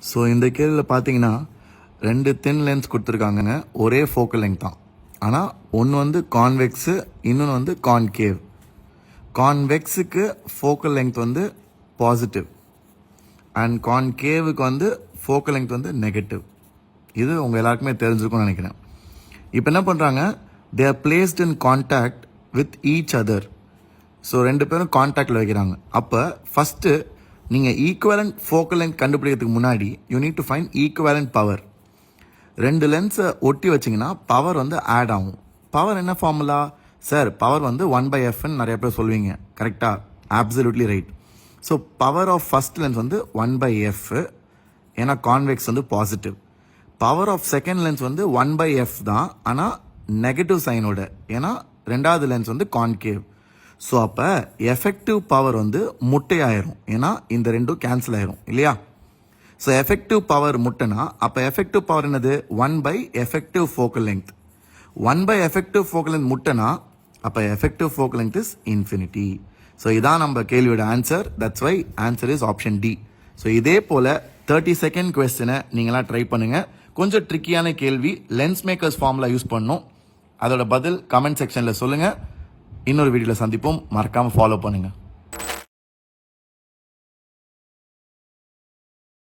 So இந்த கேள்வியில் பார்த்தீங்கன்னா 2 தின் லென்ஸ் கொடுத்துருக்காங்கங்க, ஒரே ஃபோக்கல் லெங்க் தான். ஆனால் ஒன்று வந்து கான்வெக்ஸு, இன்னொன்று வந்து கான்கேவ். கான்வெக்ஸுக்கு ஃபோக்கல் லெங்க் வந்து பாசிட்டிவ் அண்ட் கான்கேவுக்கு வந்து ஃபோக்கல் லெங்க் வந்து நெகட்டிவ். இது உங்கள் எல்லாருக்குமே தெரிஞ்சிருக்கும்னு நினைக்கிறேன். இப்போ என்ன பண்ணுறாங்க, they are placed in contact with each other. So 2 பேரும் கான்டாக்டில் வைக்கிறாங்க. அப்போ ஃபஸ்ட்டு நீங்கள் ஈக்குவலண்ட் ஃபோக்கல் லென்த் கண்டுபிடிக்கிறதுக்கு முன்னாடி you need to find equivalent power. 2 லென்ஸை ஒட்டி வச்சிங்கன்னா பவர் வந்து ஆட் ஆகும். பவர் என்ன ஃபார்முலா சார்? பவர் வந்து 1/fன்னு நிறைய பேர் சொல்வீங்க, கரெக்டாக? Absolutely right. So power of first lens வந்து 1/f, ஏன்னா கான்வெக்ஸ் வந்து positive. Power of second lens வந்து 1/f தான், ஆனால் நெகட்டிவ் சைனோட, ஏன்னா ரெண்டாவது லென்ஸ் வந்து கான்கேவ். ஸோ அப்போ எஃபெக்டிவ் பவர் வந்து முட்டையாயிரும், ஏன்னா இந்த ரெண்டும் கேன்சல் ஆயிரும் இல்லையா? ஸோ எஃபெக்டிவ் பவர் முட்டைனா அப்போ எஃபெக்டிவ் பவர் என்னது? 1/எஃபெக்டிவ் ஃபோக்கல் லெங்த். 1/எஃபெக்டிவ் ஃபோக்கல் லெங்த் முட்டைனா அப்போ effective focal length is infinity. So இதான் நம்ம கேள்வியோட answer. That's why answer is option D. So இதே போல் 30 செகண்ட் கொஸ்டினை நீங்களாம் ட்ரை பண்ணுங்கள். கொஞ்சம் ட்ரிக்கியான கேள்வி, லென்ஸ் மேக்கர்ஸ் ஃபார்முலா யூஸ் பண்ணணும். அதோட பதில் கமெண்ட் செக்ஷனில் சொல்லுங்கள். இன்னொரு வீடியோவில் சந்திப்போம். மறக்காமல் ஃபாலோ பண்ணுங்கள்.